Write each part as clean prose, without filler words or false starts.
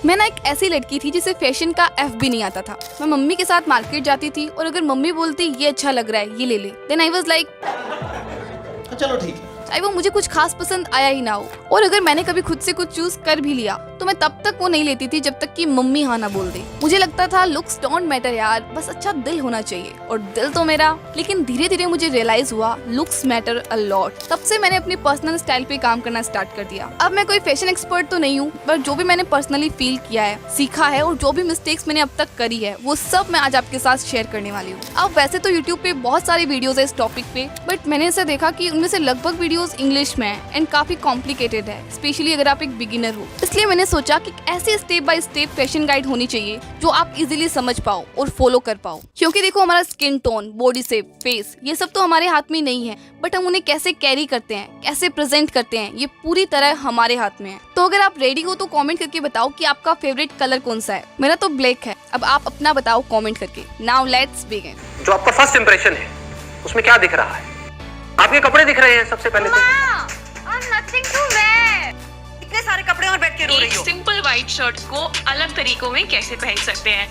मैं ना एक ऐसी लड़की थी जिसे फैशन का एफ भी नहीं आता था। मैं मम्मी के साथ मार्केट जाती थी और अगर मम्मी बोलती ये अच्छा लग रहा है ये ले ले, देन आई वाज लाइक चलो ठीक है, चाहे वो मुझे कुछ खास पसंद आया ही ना हो। और अगर मैंने कभी खुद से कुछ चूज कर भी लिया तो मैं तब तक वो नहीं लेती थी जब तक कि मम्मी हाँ ना बोल दे। मुझे लगता था लुक्स डोंट मैटर यार, बस अच्छा दिल होना चाहिए, और दिल तो मेरा। लेकिन धीरे धीरे मुझे रियलाइज हुआ लुक्स मैटर अ लॉट। तब से मैंने अपनी पर्सनल स्टाइल पे काम करना स्टार्ट कर दिया। अब मैं कोई फैशन एक्सपर्ट तो नहीं हूँ, पर जो भी मैंने पर्सनली फील किया है, सीखा है, और जो भी मिस्टेक्स मैंने अब तक करी है वो सब मैं आज आपके साथ शेयर करने वाली हूँ। अब वैसे तो यूट्यूब पे बहुत सारी वीडियोस है इस टॉपिक पे, बट मैंने ऐसा देखा कि उनमें से लगभग वीडियोस इंग्लिश में है एंड काफी कॉम्प्लिकेटेड है, स्पेशली अगर आप एक बिगिनर हो। इसलिए मैंने सोचा कि ऐसी step by step fashion guide होनी चाहिए जो आप इजीली समझ पाओ और फॉलो कर पाओ। क्योंकि देखो, हमारा skin tone, body shape, face, ये सब तो हमारे हाथ में नहीं है, बट हम उन्हें कैसे कैरी करते हैं, कैसे प्रेजेंट करते हैं, ये पूरी तरह हमारे हाथ में है। तो अगर आप रेडी हो तो कमेंट करके बताओ कि आपका फेवरेट कलर कौन सा है। मेरा तो ब्लैक है, अब आप अपना बताओ कमेंट करके। Now let's begin. जो आपका फर्स्ट इंप्रेशन है उसमें क्या दिख रहा है? आपके कपड़े दिख रहे हैं सबसे पहले तो। Nothing to wear. इतने सारे कपड़े और बैठ के रो रही एक हो। सिंपल व्हाइट शर्ट को अलग तरीकों में कैसे पहन सकते हैं?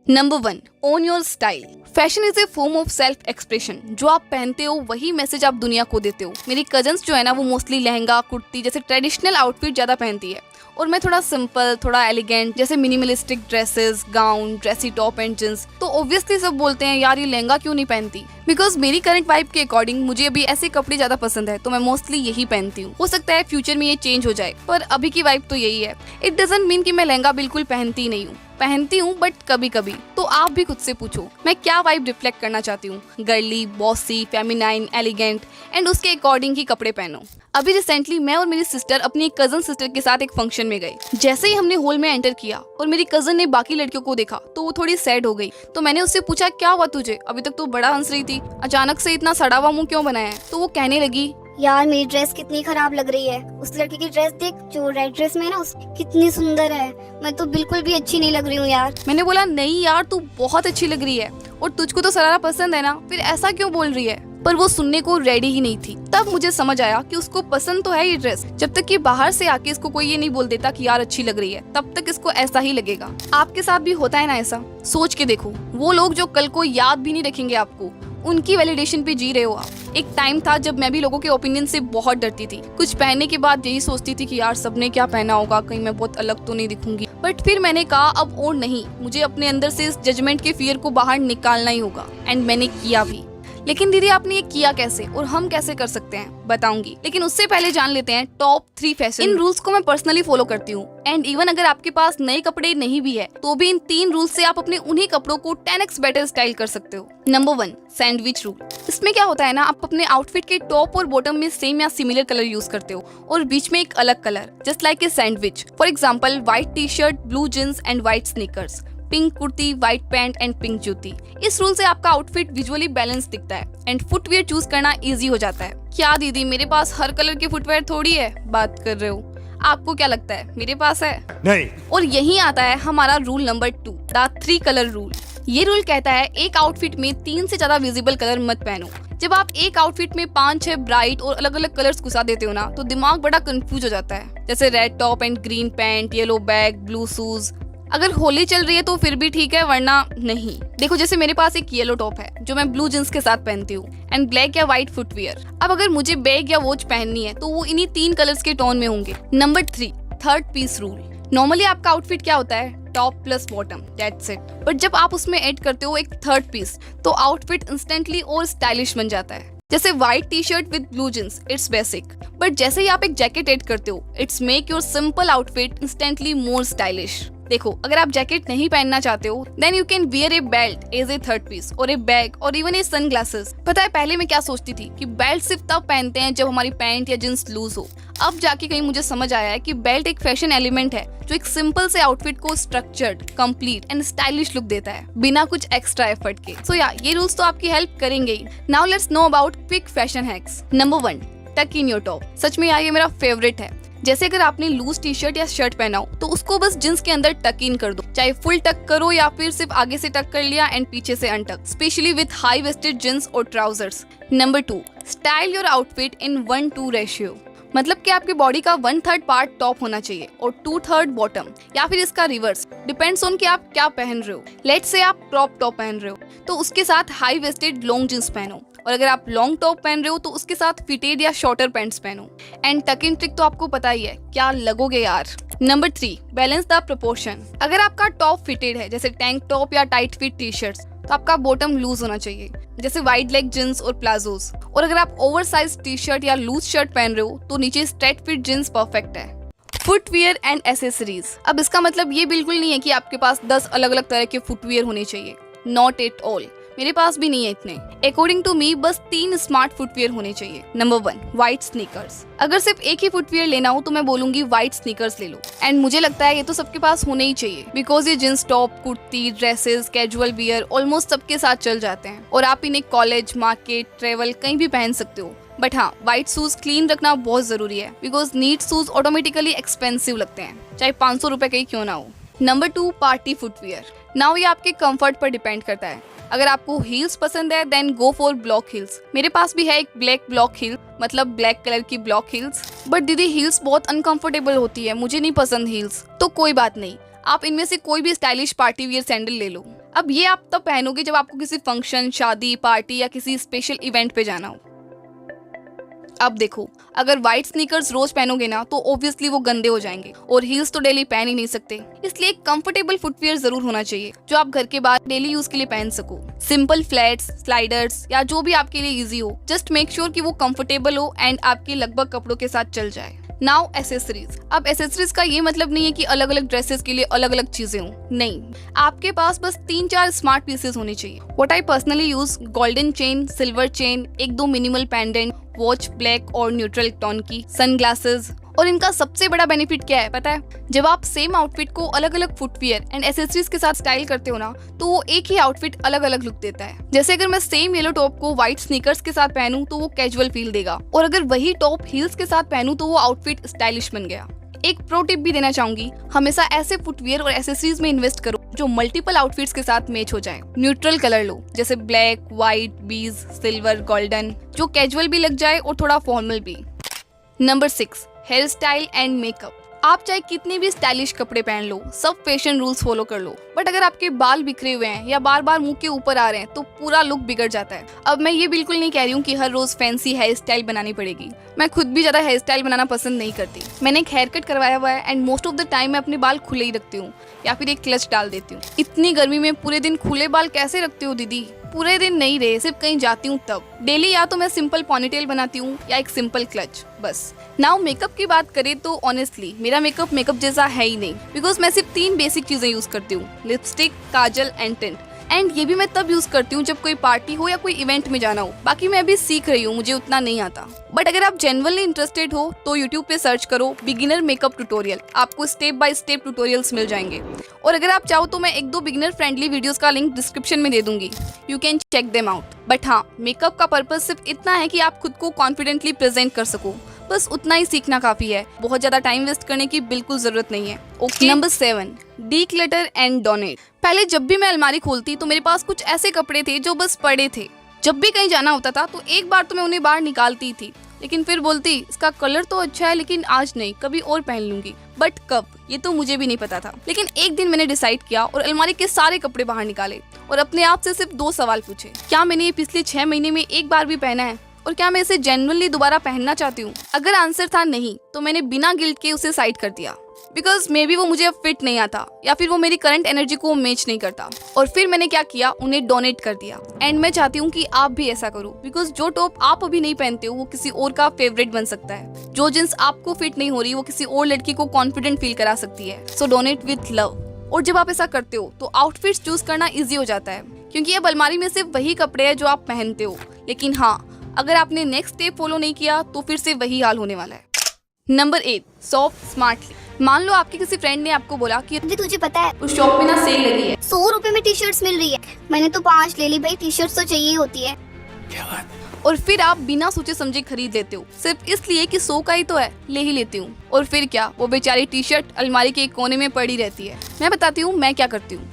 Number 1, own your style. Fashion is a form of self expression. जो आप पहनते हो वही मैसेज आप दुनिया को देते हो। मेरी कजन्स जो है ना, वो मोस्टली लहंगा, कुर्ती जैसे ट्रेडिशनल आउटफिट ज्यादा पहनती है, और मैं थोड़ा सिंपल, थोड़ा एलिगेंट, जैसे minimalistic dresses, gown, dressy top and jeans. तो ऑब्वियसली सब बोलते हैं यार ये लहंगा क्यों नहीं पहनती, बिकॉज मेरी करंट वाइब के अकॉर्डिंग मुझे अभी ऐसे कपड़े ज्यादा पसंद है, तो मैं मोस्टली यही पहनती हूँ। हो सकता है फ्यूचर में ये चेंज हो जाए, पर अभी की वाइब तो यही है। इट डजंट मीन कि मैं लहंगा बिल्कुल पहनती नहीं हूँ, पहनती हूँ बट कभी कभी। तो आप भी खुद से पूछो मैं क्या वाइब रिफ्लेक्ट करना चाहती हूँ, girly, bossy, feminine, elegant, and उसके अकॉर्डिंग ही कपड़े पहनो। अभी रिसेंटली मैं और मेरी सिस्टर अपनी एक कजन सिस्टर के साथ एक फंक्शन में गए। जैसे ही हमने हॉल में एंटर किया और मेरी कजन ने बाकी लड़कियों को देखा तो वो थोड़ी सैड हो गई। तो मैंने उससे पूछा क्या हुआ तुझे, अभी तक तो बड़ा हंस रही थी, अचानक से इतना सड़ा हुआ मुंह क्यों बनाया है? तो वो कहने लगी यार मेरी ड्रेस कितनी खराब लग रही है, उस लड़की की ड्रेस देख जो रेड ड्रेस में है ना, उस कितनी सुंदर है, मैं तो बिल्कुल भी अच्छी नहीं लग रही हूँ यार। मैंने बोला नहीं यार तू बहुत अच्छी लग रही है, और तुझको तो सरारा पसंद है ना, फिर ऐसा क्यों बोल रही है? पर वो सुनने को रेडी ही नहीं थी। तब मुझे समझ आया कि उसको पसंद तो है ये ड्रेस, जब तक कि बाहर से आके इसको कोई ये नहीं बोल देता कि यार अच्छी लग रही है, तब तक इसको ऐसा ही लगेगा। आपके साथ भी होता है ना ऐसा? सोच के देखो, वो लोग जो कल को याद भी नहीं रखेंगे आपको, उनकी वैलिडेशन पे जी रहे हो आप। एक टाइम था जब मैं भी लोगों के ओपिनियन से बहुत डरती थी। कुछ पहनने के बाद यही सोचती थी कि यार सबने क्या पहना होगा, कहीं मैं बहुत अलग तो नहीं दिखूंगी। बट फिर मैंने कहा अब और नहीं, मुझे अपने अंदर से इस जजमेंट के फियर को बाहर निकालना ही होगा, एंड मैंने किया भी। लेकिन दीदी आपने ये किया कैसे और हम कैसे कर सकते हैं, बताऊंगी। लेकिन उससे पहले जान लेते हैं टॉप 3 फैशन। इन रूल्स को मैं पर्सनली फॉलो करती हूँ, एंड इवन अगर आपके पास नए कपड़े नहीं भी है तो भी इन 3 रूल्स से आप अपने उन्हीं कपड़ों को 10x बेटर स्टाइल कर सकते हो। Number 1, sandwich rule. इसमें क्या होता है ना, आप अपने आउटफिट के टॉप और बॉटम में सेम या सिमिलर कलर यूज करते हो और बीच में एक अलग colour, just like a sandwich. For example white T shirt, blue jeans and white sneakers, pink kurti, white pant and pink जूती। इस रूल से आपका आउटफिट विजुअली बैलेंस दिखता है एंड फुटवियर चूज करना इजी हो जाता है। क्या दीदी मेरे पास हर कलर के फुटवियर थोड़ी है, बात कर रहे हो? आपको क्या लगता है मेरे पास है? नहीं। और यही आता है हमारा rule number 2, the 3 colour rule. ये रूल कहता है एक आउटफिट में 3 से ज्यादा विजिबल कलर मत पहनो। जब आप एक आउटफिट में 5-6 ब्राइट और अलग अलग कलर्स घुसा देते हो ना, तो दिमाग बड़ा कंफ्यूज हो जाता है। जैसे red top and green pant, yellow bag, blue shoes. अगर होली चल रही है तो फिर भी ठीक है, वरना नहीं। देखो जैसे मेरे पास एक येलो टॉप है जो मैं ब्लू जींस के साथ पहनती हूँ, एंड ब्लैक या व्हाइट फुटवियर। अब अगर मुझे बैग या वॉच पहननी है तो वो इन्हीं 3 कलर्स के टोन में होंगे। Number 3, third piece rule. Normally आपका आउटफिट क्या होता है, top plus bottom, that's it. But जब आप उसमें ऐड करते हो एक थर्ड पीस, तो आउटफिट इंस्टेंटली और स्टाइलिश बन जाता है। जैसे white T shirt with blue jeans, it's basic, but जैसे ही आप एक जैकेट ऐड करते हो, it's make your simple outfit instantly more stylish. देखो अगर आप जैकेट नहीं पहनना चाहते हो, then you can wear a belt as a third piece, और ए बैग, और इवन ए सनग्लासेस। पता है पहले मैं क्या सोचती थी कि बेल्ट सिर्फ तब पहनते हैं जब हमारी पैंट या जींस लूज हो। अब जाके कहीं मुझे समझ आया है कि बेल्ट एक फैशन एलिमेंट है जो एक सिंपल से आउटफिट को structured, complete and stylish look देता है बिना कुछ एक्स्ट्रा एफर्ट के। सो या ये रूल्स तो आपकी हेल्प करेंगे ही। Now let's know about quick fashion hacks. Number 1, tuck in your top. सच में यार ये मेरा फेवरेट है। जैसे अगर आपने लूज टी शर्ट या शर्ट पहना हो तो उसको बस जींस के अंदर टक इन कर दो, चाहे फुल टक करो या फिर सिर्फ आगे से टक कर लिया एंड पीछे से untuck, specially with high waisted jeans और trousers. Number 2, style your outfit in 1:2 ratio. मतलब कि आपकी बॉडी का 1/3 पार्ट टॉप होना चाहिए और 2/3 बॉटम, या फिर इसका रिवर्स, डिपेंड्स ऑन कि आप क्या पहन रहे हो। लेट्स से आप क्रॉप टॉप पहन रहे हो तो उसके साथ हाई वेस्टेड लॉन्ग जींस पहनो, और अगर आप लॉन्ग टॉप पहन रहे हो तो उसके साथ फिटेड या शॉर्टर पैंट्स पहनो। एंड टक इन ट्रिक तो आपको पता ही है, क्या लगोगे यार। Number 3, balance the proportion. अगर आपका टॉप फिटेड है जैसे टैंक टॉप या टाइट फिट टी शर्ट्स, तो आपका बॉटम लूज होना चाहिए जैसे वाइड लेग जींस और प्लाजोस। और अगर आप ओवर साइज टी शर्ट या लूज शर्ट पहन रहे हो तो नीचे स्ट्रेट फिट जींस परफेक्ट है। Footwear and accessories. अब इसका मतलब ये बिल्कुल नहीं है कि आपके पास 10 अलग अलग तरह के फुटवियर होने चाहिए, नॉट एट ऑल। मेरे पास भी नहीं है इतने। अकॉर्डिंग टू मी बस 3 स्मार्ट फुटवियर होने चाहिए। Number 1, white sneakers. अगर सिर्फ एक ही फुटवियर लेना हो तो मैं बोलूंगी व्हाइट स्नीकर्स ले लो। एंड मुझे लगता है ये तो सबके पास होने ही चाहिए, बिकॉज ये jeans top, kurti, dresses, casual wear almost सबके साथ चल जाते हैं और आप इन्हें कॉलेज, मार्केट, ट्रेवल कहीं भी पहन सकते हो। बट हाँ, व्हाइट शूज क्लीन रखना बहुत जरूरी है, because neat shoes automatically expensive लगते हैं, चाहे 500 रुपए का ही क्यों ना हो। Number 2, party footwear. नाउ ये आपके कंफर्ट पर डिपेंड करता है। अगर आपको हील्स पसंद है then go for block heels. मेरे पास भी है एक ब्लैक ब्लॉक हील, मतलब ब्लैक कलर की ब्लॉक हील्स। बट दीदी हील्स बहुत अनकंफर्टेबल होती है, मुझे नहीं पसंद हील्स। तो कोई बात नहीं, आप इनमें से कोई भी स्टाइलिश पार्टी वियर सैंडल ले लो। अब ये आप तब पहनोगे जब आपको किसी फंक्शन, शादी, पार्टी या किसी स्पेशल इवेंट पे जाना हो। अब देखो, अगर व्हाइट स्नीकर्स रोज पहनोगे ना तो ऑब्वियसली वो गंदे हो जाएंगे और हील्स तो डेली पहन ही नहीं सकते, इसलिए एक कंफर्टेबल फुटवियर जरूर होना चाहिए जो आप घर के बाहर डेली यूज के लिए पहन सको। सिंपल फ्लैट्स, स्लाइडर्स या जो भी आपके लिए इजी हो, जस्ट मेक श्योर कि वो कंफर्टेबल हो एंड आपके लगभग कपड़ों के साथ चल जाए। Now accessories. अब एसेसरीज का ये मतलब नहीं है कि अलग अलग ड्रेसेस के लिए अलग अलग चीजें हों, नहीं, आपके पास बस 3-4 स्मार्ट पीसेस होने चाहिए। What I personally use, golden chain, silver chain, 1-2 minimal pendant, watch black और न्यूट्रल टोन की, सनग्लासेस। और इनका सबसे बड़ा बेनिफिट क्या है पता है? जब आप सेम आउटफिट को अलग अलग फुटवियर एंड एसेसरीज के साथ स्टाइल करते हो ना, तो वो एक ही आउटफिट अलग अलग लुक देता है। जैसे अगर मैं सेम येलो टॉप को व्हाइट स्नीकर्स के साथ पहनूं तो वो कैजुअल फील देगा, और अगर वही टॉप हील्स के साथ पहनूं तो वो आउटफिट स्टाइलिश बन गया। एक प्रो टिप भी देना चाहूंगी, हमेशा ऐसे फुटवियर और एसेसरीज में इन्वेस्ट करो जो मल्टीपल आउटफिट्स के साथ मैच हो जाए। न्यूट्रल कलर लो, जैसे black, white, beige, silver, golden, जो कैजुअल भी लग जाए और थोड़ा फॉर्मल भी। Number 6, hair style and makeup. आप चाहे कितने भी स्टाइलिश कपड़े पहन लो, सब फैशन रूल्स फॉलो कर लो, बट अगर आपके बाल बिखरे हुए हैं या बार बार मुंह के ऊपर आ रहे हैं तो पूरा लुक बिगड़ जाता है। अब मैं ये बिल्कुल नहीं कह रही हूँ कि हर रोज फैंसी हेयर स्टाइल बनानी पड़ेगी, मैं खुद भी ज्यादा हेयर स्टाइल बनाना पसंद नहीं करती। मैंने एक हेयर कट करवाया हुआ है and most of the time मैं अपने बाल खुले ही रखती हूँ या फिर एक क्लच डाल देती हूँ। इतनी गर्मी में पूरे दिन खुले बाल कैसे रखते हो दीदी? पूरे दिन नहीं रहे, सिर्फ कहीं जाती हूँ तब। डेली या तो मैं सिंपल पॉनीटेल बनाती हूँ या एक सिंपल क्लच, बस। नाउ मेकअप की बात करें तो ऑनेस्टली मेरा मेकअप जैसा है ही नहीं, बिकॉज मैं सिर्फ 3 बेसिक चीजें यूज करती हूँ, lipstick, Kajal and tint. And ये भी मैं तब यूज करती हूँ जब कोई पार्टी हो या कोई इवेंट में जाना हो। बाकी मैं अभी सीख रही हूँ, मुझे उतना नहीं आता। बट अगर आप जेन्युइनली इंटरेस्टेड हो तो यूट्यूब पे सर्च करो बिगिनर मेकअप ट्यूटोरियल, आपको स्टेप बाय स्टेप ट्यूटोरियल्स मिल जाएंगे। और अगर आप चाहो तो मैं 1-2 बिगिनर फ्रेंडली वीडियोस का लिंक डिस्क्रिप्शन में दे दूंगी, you can check them out. But हाँ, मेकअप का पर्पस सिर्फ इतना है कि आप खुद को कॉन्फिडेंटली प्रेजेंट कर सको, बस उतना ही सीखना काफी है, बहुत ज्यादा टाइम वेस्ट करने की बिल्कुल जरूरत नहीं है। Okay. Number 7, declutter and donate. पहले जब भी मैं अलमारी खोलती तो मेरे पास कुछ ऐसे कपड़े थे जो बस पड़े थे। जब भी कहीं जाना होता था तो एक बार तो मैं उन्हें बाहर निकालती थी, लेकिन फिर बोलती इसका कलर तो अच्छा है लेकिन आज नहीं, कभी और पहन लूंगी। बट कब, ये तो मुझे भी नहीं पता था। लेकिन एक दिन मैंने डिसाइड किया और अलमारी के सारे कपड़े बाहर निकाले और अपने आप से सिर्फ 2 सवाल पूछे, क्या मैंने ये पिछले 6 महीने में एक बार भी पहना है और क्या मैं इसे जेन्युइनली दोबारा पहनना चाहती हूँ? अगर आंसर था नहीं तो मैंने बिना गिल्ट के उसे साइड कर दिया, बिकॉज मे बी वो मुझे अब फिट नहीं आता या फिर वो मेरी करंट एनर्जी को मैच नहीं करता। और फिर मैंने क्या किया, उन्हें डोनेट कर दिया। एंड मैं चाहती हूँ कि आप भी ऐसा करो, बिकॉज जो टॉप आप अभी नहीं पहनते हो वो किसी और का फेवरेट बन सकता है। जो जींस आपको फिट नहीं हो रही वो किसी और लड़की को कॉन्फिडेंट फील करा सकती है। सो डोनेट विथ लव। और जब आप ऐसा करते हो तो आउटफिट्स चूज करना ईजी हो जाता है, क्योंकि अब अलमारी में सिर्फ वही कपड़े हैं जो आप पहनते हो। लेकिन हाँ, अगर आपने नेक्स्ट स्टेप फॉलो नहीं किया तो फिर से वही हाल होने वाला है। Number 8, shop smartly. मान लो आपके किसी फ्रेंड ने आपको बोला कि तुझे पता है उस शॉप में ना सेल लगी है, 100 रुपए में टी शर्ट्स मिल रही है। मैंने तो 5 ले ली भाई, टी शर्ट्स तो चाहिए होती है। और फिर आप बिना सोचे समझे खरीद लेते हो, सिर्फ इसलिए कि 100 का ही तो है, ले ही लेती हूँ। और फिर क्या, वो बेचारी टी शर्ट अलमारी के एक कोने में पड़ी रहती है। मैं बताती हूँ मैं क्या करती हूँ।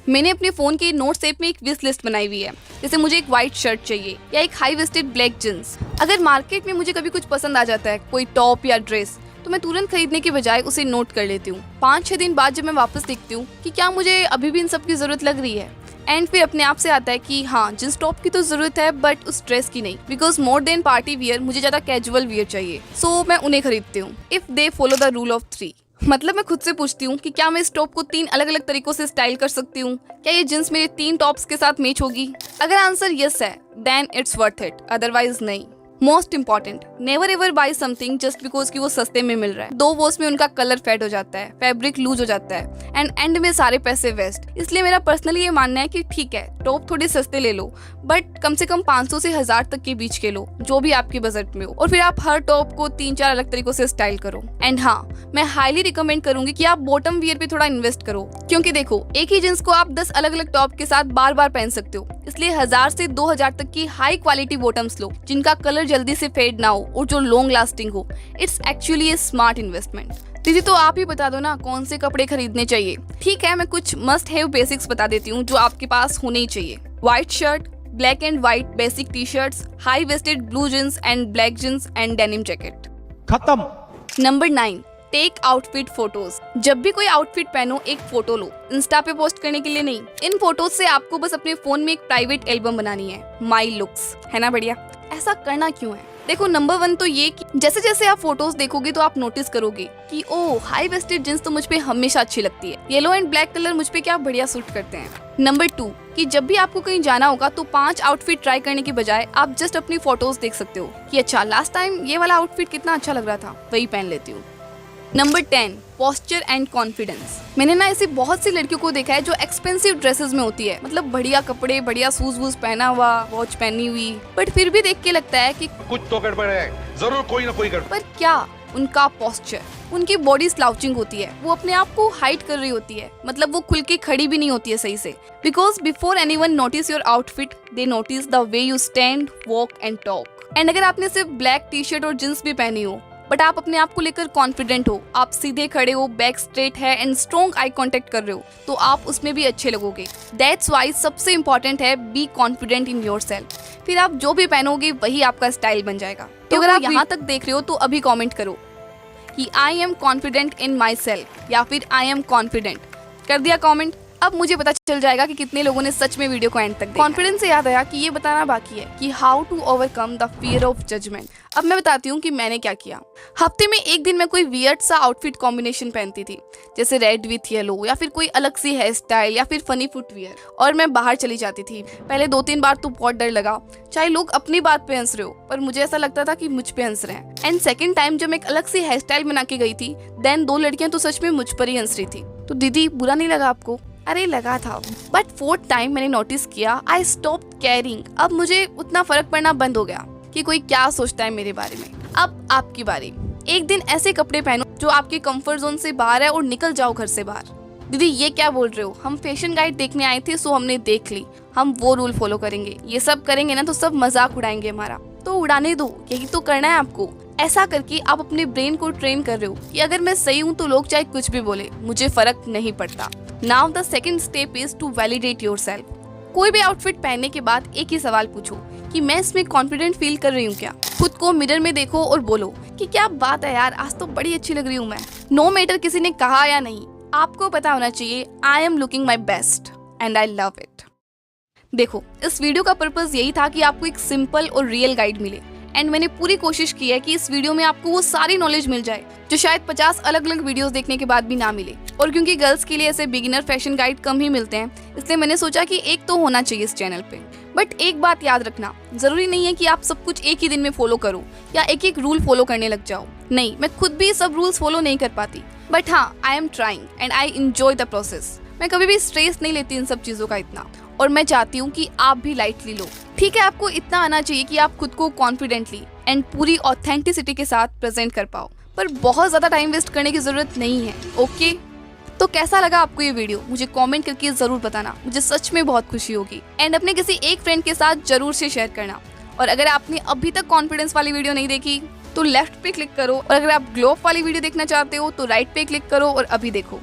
मैंने अपने फोन के नोट्स ऐप में एक विश लिस्ट बनाई हुई है। जैसे मुझे एक व्हाइट शर्ट चाहिए या एक हाई वेस्टेड ब्लैक जींस। अगर मार्केट में मुझे कभी कुछ पसंद आ जाता है, कोई टॉप या ड्रेस, तो मैं तुरंत खरीदने के बजाय उसे नोट कर लेती हूँ। 5-6 दिन बाद जब मैं वापस देखती हूँ कि क्या मुझे अभी भी इन सब की जरूरत लग रही है, एंड फिर अपने आप से आता है कि हाँ, जींस टॉप की तो जरूरत है बट उस ड्रेस की नहीं, because more than party wear मुझे ज्यादा कैजुअल वियर चाहिए। सो मैं उन्हें खरीदती हूँ if they follow the rule of 3। मतलब मैं खुद से पूछती हूँ कि क्या मैं इस टॉप को 3 अलग अलग तरीकों से स्टाइल कर सकती हूँ, क्या ये जींस मेरे 3 टॉप्स के साथ मैच होगी। अगर आंसर यस है then it's worth it, otherwise नहीं। Most important, never ever buy something just because कि वो सस्ते में मिल रहा है। 2 वॉश में उनका कलर फेड हो जाता है, फैब्रिक लूज हो जाता है एंड एंड में सारे पैसे वेस्ट। इसलिए मेरा पर्सनली ये मानना है कि ठीक है, टॉप थोड़े सस्ते ले लो बट कम से कम 500 से 1000 तक के बीच के लो, जो भी आपके बजट में हो, और फिर आप हर टॉप को 3-4 अलग तरीकों से स्टाइल करो। एंड हाँ, मैं हाईली रिकमेंड करूंगी कि आप बॉटम वियर पे थोड़ा इन्वेस्ट करो, क्योंकि देखो एक ही जींस को आप 10 अलग अलग टॉप के साथ बार बार पहन सकते हो। इसलिए 1000 से 2000 तक की हाई क्वालिटी बॉटम्स लो जिनका कलर जल्दी से फेड ना हो और जो लॉन्ग लास्टिंग हो। It's actually A smart investment. दीदी तो आप ही बता दो ना कौन से कपड़े खरीदने चाहिए। ठीक है, मैं कुछ मस्ट हैव बेसिक्स बता देती हूँ जो आपके पास होने ही चाहिए। White shirt, black and white basic T shirts, high waisted blue jeans and black jeans and denim jacket. खत्म। Number 9, take outfit photos. जब भी कोई आउटफिट पहनो एक फोटो लो, इंस्टा पे पोस्ट करने के लिए नहीं। इन फोटोज से आपको बस अपने फोन में एक प्राइवेट एल्बम बनानी है, माई लुक्स, है ना बढ़िया। ऐसा करना क्यों है? देखो, नंबर 1 तो ये कि जैसे जैसे आप फोटोज देखोगे तो आप नोटिस करोगे कि ओ, हाई वेस्टेड जींस तो मुझ पे हमेशा अच्छी लगती है, येलो एंड ब्लैक कलर मुझ पे क्या बढ़िया सूट करते हैं। नंबर 2 कि जब भी आपको कहीं जाना होगा तो 5 आउटफिट ट्राई करने के बजाय आप जस्ट अपनी फोटोज देख सकते हो कि अच्छा, लास्ट टाइम ये वाला आउटफिट कितना अच्छा लग रहा था, वही पहन लेती हूँ। Number 10, posture and confidence. मैंने ना ऐसी बहुत सी लड़कियों को देखा है जो एक्सपेंसिव ड्रेसेस में होती है, मतलब बढ़िया कपड़े, बढ़िया शूज वूज पहना हुआ, वॉच पहनी हुई, बट फिर भी देख के लगता है कि कुछ तो गड़बड़ है, जरूर कोई ना कोई गड़बड़। पर क्या उनका पोस्चर, उनकी बॉडी स्लाउचिंग होती है, वो अपने आप को हाइड कर रही होती है, मतलब वो खुल के खड़ी भी नहीं होती है सही से। Because before anyone notice your outfit they notice the way you stand, walk and talk. And अगर आपने सिर्फ ब्लैक टी शर्ट और जींस भी पहनी हो बट आप अपने आप को लेकर कॉन्फिडेंट हो, आप सीधे खड़े हो, बैक स्ट्रेट है एंड स्ट्रॉन्ग आई कांटेक्ट कर रहे हो, तो आप उसमें भी अच्छे लगोगे। दैट्स वाई सबसे इंपॉर्टेंट है बी कॉन्फिडेंट इन योरसेल्फ। फिर आप जो भी पहनोगे वही आपका स्टाइल बन जाएगा। तो अगर आप यहाँ तक देख रहे हो तो अभी कमेंट करो कि I am confident in my self या फिर आई एम कॉन्फिडेंट। कर दिया कमेंट? अब मुझे पता चल जाएगा कि कितने लोगों ने सच में वीडियो को एंड तक देखा। कॉन्फिडेंस से याद आया कि ये बताना बाकी है कि how to overcome the fear of judgement. अब मैं बताती हूँ कि मैंने क्या किया। हफ्ते में एक दिन मैं कोई वियर्ड सा आउटफिट कॉम्बिनेशन पहनती थी, जैसे रेड विथ येलो या फिर कोई अलग सी हेयर स्टाइल या फिर फनी फुटवियर, और मैं बाहर चली जाती थी। पहले 2-3 बार तो बहुत डर लगा, चाहे लोग अपनी बात पे हंस रहे हो, पर मुझे ऐसा लगता था कि मुझ पे हंस रहे हैं। एंड सेकेंड टाइम जब मैं एक अलग सी हेयर स्टाइल बना के गई थी, देन 2 लड़कियां तो सच में मुझ पर ही हंस रही थी। तो दीदी बुरा नहीं लगा आपको? अरे लगा था, बट 4th टाइम मैंने नोटिस किया, आई स्टॉप केयरिंग। अब मुझे उतना फर्क पड़ना बंद हो गया कि कोई क्या सोचता है मेरे बारे में। अब आपकी बारी। एक दिन ऐसे कपड़े पहनो जो आपके कंफर्ट जोन से बाहर है और निकल जाओ घर से बाहर। दीदी ये क्या बोल रहे हो? हम फैशन गाइड देखने आए थे, सो हमने देख ली, हम वो रूल फॉलो करेंगे। ये सब करेंगे ना तो सब मजाक उड़ाएंगे हमारा, तो उड़ाने दो, यही तो करना है आपको। ऐसा करके आप अपने ब्रेन को ट्रेन कर रहे हो कि अगर मैं सही हूँ तो लोग चाहे कुछ भी बोले, मुझे फर्क नहीं पड़ता। Now the second step is to validate yourself. कोई भी आउटफिट पहनने के बाद एक ही सवाल पूछो कि मैं इसमें कॉन्फिडेंट फील कर रही हूँ क्या। खुद को मिरर में देखो और बोलो कि क्या बात है यार, आज तो बड़ी अच्छी लग रही हूँ मैं। नो मैटर किसी ने कहा या नहीं, आपको पता होना चाहिए I am looking my best and I love it. देखो, इस वीडियो का पर्पस यही था कि आपको एक सिंपल और रियल गाइड मिले, एंड मैंने पूरी कोशिश की है कि इस वीडियो में आपको वो सारी नॉलेज मिल जाए जो शायद 50 अलग अलग वीडियोस देखने के बाद भी ना मिले। और क्योंकि गर्ल्स के लिए ऐसे बिगिनर फैशन गाइड कम ही मिलते हैं, इसलिए मैंने सोचा कि एक तो होना चाहिए इस चैनल पे। बट एक बात याद रखना, जरूरी नहीं है कि आप सब कुछ एक ही दिन में फॉलो करो या एक एक रूल फॉलो करने लग जाओ। नहीं, मैं खुद भी सब रूल्स फॉलो नहीं कर पाती, बट हाँ, I am trying and I enjoy the process. मैं कभी भी स्ट्रेस नहीं लेती इन सब चीजों का इतना, और मैं चाहती हूँ कि आप भी लाइटली लो। ठीक है, आपको इतना आना चाहिए कि आप खुद को कॉन्फिडेंटली एंड पूरी ऑथेंटिसिटी के साथ प्रेजेंट कर पाओ, पर बहुत ज्यादा टाइम वेस्ट करने की जरूरत नहीं है। ओके, तो कैसा लगा आपको ये वीडियो? मुझे कमेंट करके जरूर बताना, मुझे सच में बहुत खुशी होगी। एंड अपने किसी एक फ्रेंड के साथ जरूर से शेयर करना। और अगर आपने अभी तक कॉन्फिडेंस वाली वीडियो नहीं देखी तो लेफ्ट पे क्लिक करो, और अगर आप ग्लो अप वाली वीडियो देखना चाहते हो तो राइट पे क्लिक करो और अभी देखो।